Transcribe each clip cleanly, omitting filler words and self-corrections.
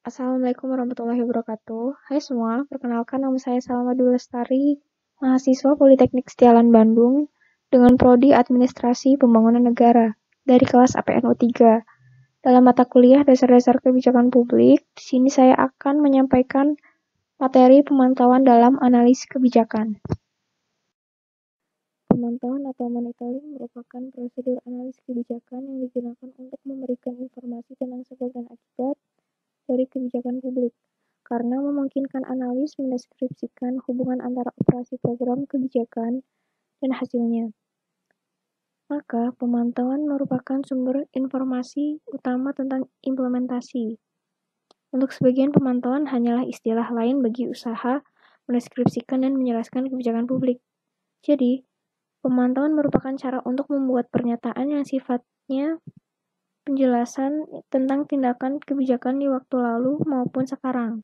Assalamualaikum warahmatullahi wabarakatuh. Hai semua, perkenalkan nama saya Salma Dwi Lestari, mahasiswa Politeknik Setialan Bandung dengan Prodi Administrasi Pembangunan Negara dari kelas APNU 3. Dalam mata kuliah Dasar-Dasar Kebijakan Publik, di sini saya akan menyampaikan materi pemantauan dalam analis kebijakan. Pemantauan atau monitoring merupakan prosedur analis kebijakan yang digunakan untuk memberikan informasi tentang sebab dan akibat dari kebijakan publik, karena memungkinkan analis mendeskripsikan hubungan antara operasi program kebijakan dan hasilnya. Maka, pemantauan merupakan sumber informasi utama tentang implementasi. Untuk sebagian pemantauan hanyalah istilah lain bagi usaha mendeskripsikan dan menjelaskan kebijakan publik. Jadi, pemantauan merupakan cara untuk membuat pernyataan yang sifatnya penjelasan tentang tindakan kebijakan di waktu lalu maupun sekarang.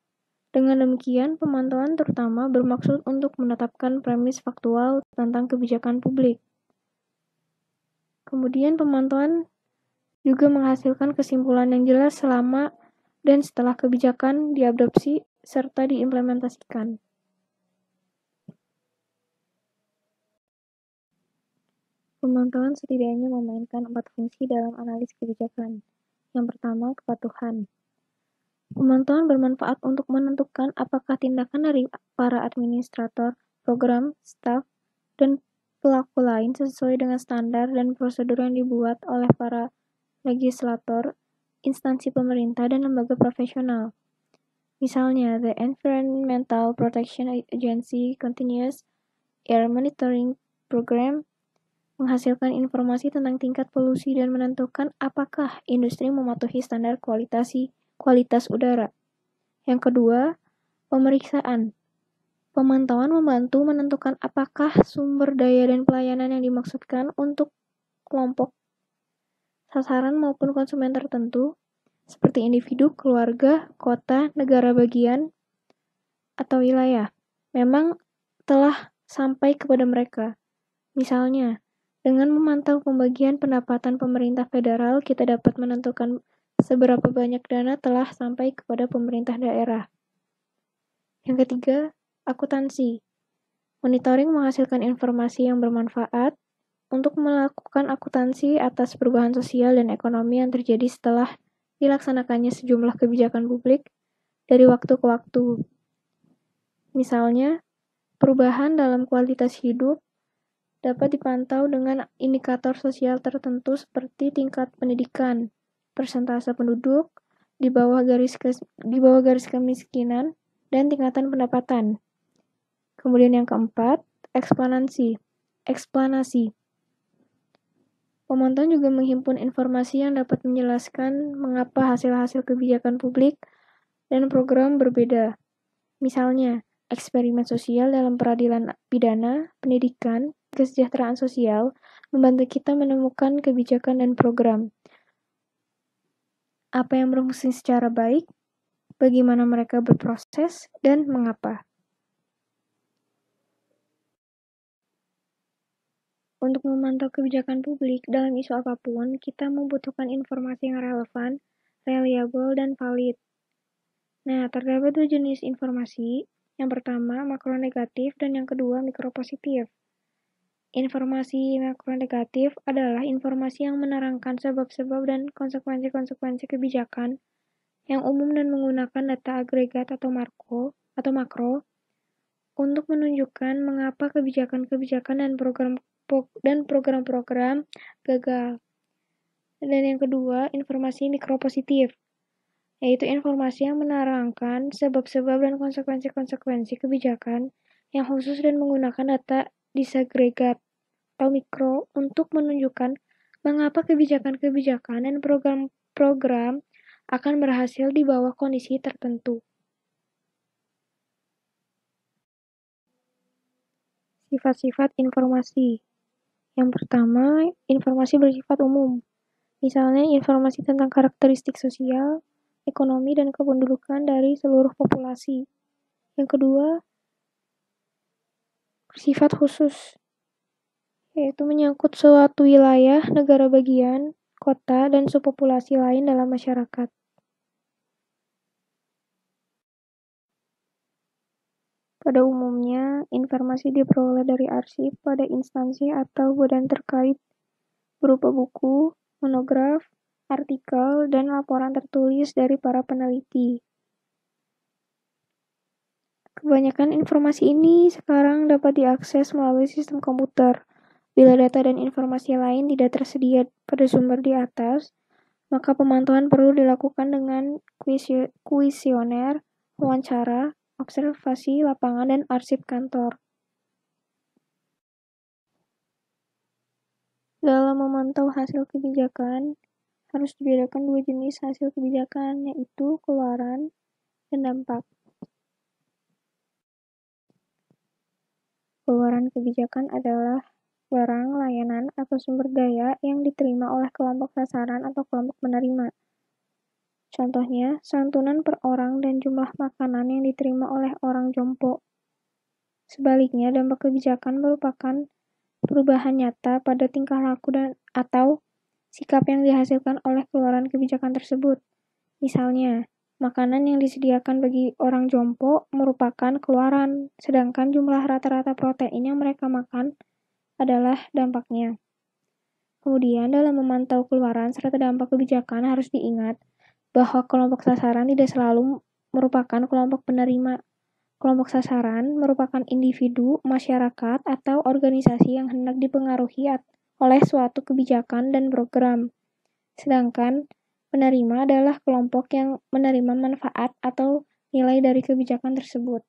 Dengan demikian, pemantauan terutama bermaksud untuk menetapkan premis faktual tentang kebijakan publik. Kemudian, pemantauan juga menghasilkan kesimpulan yang jelas selama dan setelah kebijakan diadopsi serta diimplementasikan. Pemantauan setidaknya memainkan 4 fungsi dalam analis kebijakan. Yang pertama, kepatuhan. Pemantauan bermanfaat untuk menentukan apakah tindakan dari para administrator, program, staf, dan pelaku lain sesuai dengan standar dan prosedur yang dibuat oleh para legislator, instansi pemerintah, dan lembaga profesional. Misalnya, the Environmental Protection Agency Continuous Air Monitoring Program menghasilkan informasi tentang tingkat polusi dan menentukan apakah industri mematuhi standar kualitas udara. Yang kedua, pemeriksaan. Pemantauan membantu menentukan apakah sumber daya dan pelayanan yang dimaksudkan untuk kelompok sasaran maupun konsumen tertentu, seperti individu, keluarga, kota, negara bagian, atau wilayah, memang telah sampai kepada mereka. Misalnya, dengan memantau pembagian pendapatan pemerintah federal, kita dapat menentukan seberapa banyak dana telah sampai kepada pemerintah daerah. Yang ketiga, akuntansi. Monitoring menghasilkan informasi yang bermanfaat untuk melakukan akuntansi atas perubahan sosial dan ekonomi yang terjadi setelah dilaksanakannya sejumlah kebijakan publik dari waktu ke waktu. Misalnya, perubahan dalam kualitas hidup dapat dipantau dengan indikator sosial tertentu seperti tingkat pendidikan, persentase penduduk di bawah garis kemiskinan, dan tingkatan pendapatan. Kemudian yang keempat, eksplanasi. Pemantauan juga menghimpun informasi yang dapat menjelaskan mengapa hasil-hasil kebijakan publik dan program berbeda. Misalnya, eksperimen sosial dalam peradilan pidana, pendidikan, kesejahteraan sosial membantu kita menemukan kebijakan dan program. Apa yang berfungsi secara baik, bagaimana mereka berproses, dan mengapa. Untuk memantau kebijakan publik dalam isu apapun, kita membutuhkan informasi yang relevan, reliable, dan valid. Nah, terdapat 2 jenis informasi. Yang pertama, makronegatif, dan yang kedua, mikropositif. Informasi makronegatif adalah informasi yang menerangkan sebab-sebab dan konsekuensi-konsekuensi kebijakan yang umum dan menggunakan data agregat atau makro untuk menunjukkan mengapa kebijakan-kebijakan dan program-program gagal. Dan yang kedua, informasi mikropositif, yaitu informasi yang menerangkan sebab-sebab dan konsekuensi-konsekuensi kebijakan yang khusus dan menggunakan data disagregat atau mikro untuk menunjukkan mengapa kebijakan-kebijakan dan program-program akan berhasil di bawah kondisi tertentu. Sifat-sifat informasi. Yang pertama, informasi bersifat umum. Misalnya, informasi tentang karakteristik sosial, ekonomi, dan kependudukan dari seluruh populasi. Yang kedua, bersifat khusus, yaitu menyangkut suatu wilayah, negara bagian, kota, dan subpopulasi lain dalam masyarakat. Pada umumnya, informasi diperoleh dari arsip pada instansi atau badan terkait berupa buku, monograf, artikel, dan laporan tertulis dari para peneliti. Kebanyakan informasi ini sekarang dapat diakses melalui sistem komputer. Bila data dan informasi lain tidak tersedia pada sumber di atas, maka pemantauan perlu dilakukan dengan kuesioner, wawancara, observasi lapangan, dan arsip kantor. Dalam memantau hasil kebijakan, harus dibedakan dua jenis hasil kebijakan, yaitu keluaran dan dampak. Keluaran kebijakan adalah barang, layanan, atau sumber daya yang diterima oleh kelompok sasaran atau kelompok penerima. Contohnya, santunan per orang dan jumlah makanan yang diterima oleh orang jompo. Sebaliknya, dampak kebijakan merupakan perubahan nyata pada tingkah laku atau sikap yang dihasilkan oleh keluaran kebijakan tersebut. Misalnya, makanan yang disediakan bagi orang jompo merupakan keluaran, sedangkan jumlah rata-rata protein yang mereka makan adalah dampaknya. Kemudian, dalam memantau keluaran serta dampak kebijakan harus diingat bahwa kelompok sasaran tidak selalu merupakan kelompok penerima. Kelompok sasaran merupakan individu, masyarakat, atau organisasi yang hendak dipengaruhi oleh suatu kebijakan dan program. Sedangkan penerima adalah kelompok yang menerima manfaat atau nilai dari kebijakan tersebut.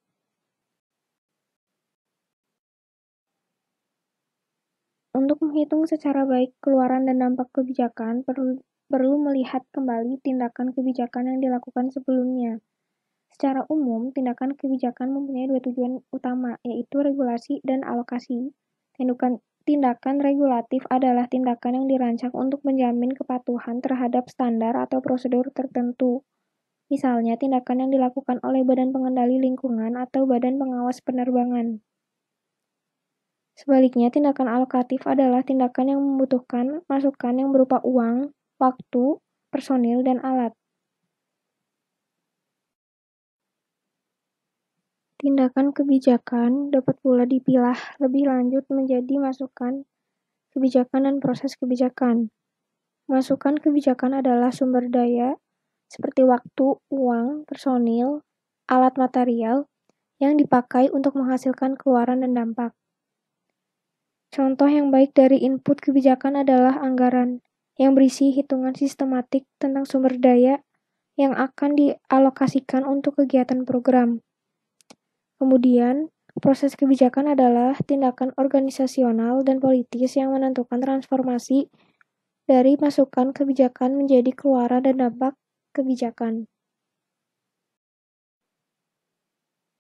Untuk menghitung secara baik keluaran dan dampak kebijakan, perlu melihat kembali tindakan kebijakan yang dilakukan sebelumnya. Secara umum, tindakan kebijakan mempunyai dua tujuan utama, yaitu regulasi dan alokasi. Tindakan regulatif adalah tindakan yang dirancang untuk menjamin kepatuhan terhadap standar atau prosedur tertentu. Misalnya, tindakan yang dilakukan oleh Badan Pengendali Lingkungan atau Badan Pengawas Penerbangan. Sebaliknya, tindakan alokatif adalah tindakan yang membutuhkan masukan yang berupa uang, waktu, personil, dan alat. Tindakan kebijakan dapat pula dipilah lebih lanjut menjadi masukan kebijakan dan proses kebijakan. Masukan kebijakan adalah sumber daya seperti waktu, uang, personil, alat material yang dipakai untuk menghasilkan keluaran dan dampak. Contoh yang baik dari input kebijakan adalah anggaran, yang berisi hitungan sistematik tentang sumber daya yang akan dialokasikan untuk kegiatan program. Kemudian, proses kebijakan adalah tindakan organisasional dan politis yang menentukan transformasi dari masukan kebijakan menjadi keluaran dan dampak kebijakan.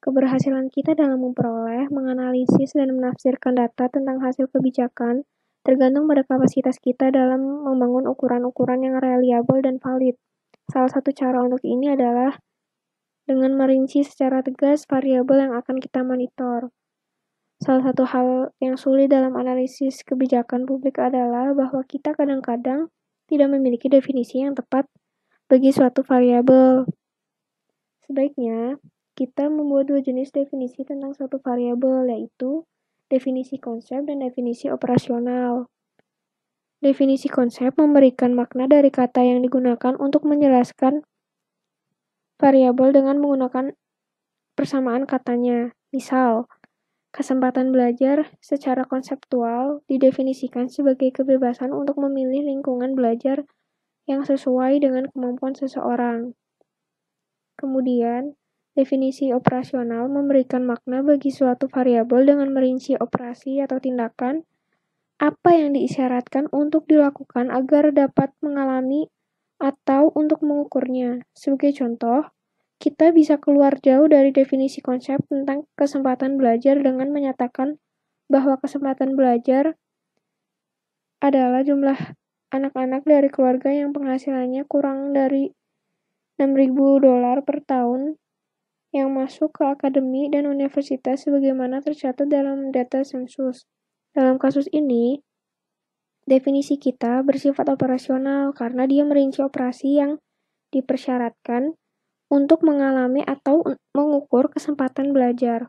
Keberhasilan kita dalam memperoleh, menganalisis, dan menafsirkan data tentang hasil kebijakan tergantung pada kapasitas kita dalam membangun ukuran-ukuran yang reliabel dan valid. Salah satu cara untuk ini adalah dengan merinci secara tegas variabel yang akan kita monitor. Salah satu hal yang sulit dalam analisis kebijakan publik adalah bahwa kita kadang-kadang tidak memiliki definisi yang tepat bagi suatu variabel. Sebaiknya, kita membuat dua jenis definisi tentang suatu variabel, yaitu definisi konsep dan definisi operasional. Definisi konsep memberikan makna dari kata yang digunakan untuk menjelaskan variabel dengan menggunakan persamaan katanya. Misal, kesempatan belajar secara konseptual didefinisikan sebagai kebebasan untuk memilih lingkungan belajar yang sesuai dengan kemampuan seseorang. Kemudian, definisi operasional memberikan makna bagi suatu variabel dengan merinci operasi atau tindakan apa yang diisyaratkan untuk dilakukan agar dapat mengalami atau untuk mengukurnya. Sebagai contoh, kita bisa keluar jauh dari definisi konsep tentang kesempatan belajar dengan menyatakan bahwa kesempatan belajar adalah jumlah anak-anak dari keluarga yang penghasilannya kurang dari $6.000 per tahun yang masuk ke akademi dan universitas sebagaimana tercatat dalam data sensus. Dalam kasus ini, definisi kita bersifat operasional karena dia merinci operasi yang dipersyaratkan untuk mengalami atau mengukur kesempatan belajar.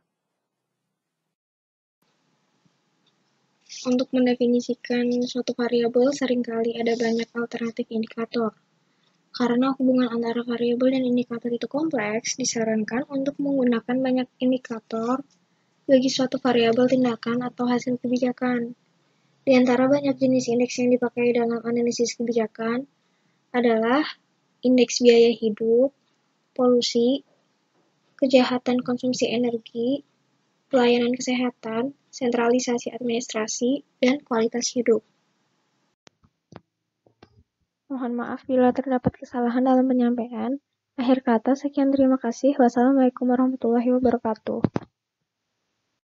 Untuk mendefinisikan suatu variabel, seringkali ada banyak alternatif indikator. Karena hubungan antara variabel dan indikator itu kompleks, disarankan untuk menggunakan banyak indikator bagi suatu variabel tindakan atau hasil kebijakan. Di antara banyak jenis indeks yang dipakai dalam analisis kebijakan adalah indeks biaya hidup, polusi, kejahatan konsumsi energi, pelayanan kesehatan, sentralisasi administrasi, dan kualitas hidup. Mohon maaf bila terdapat kesalahan dalam penyampaian. Akhir kata, sekian terima kasih. Wassalamualaikum warahmatullahi wabarakatuh.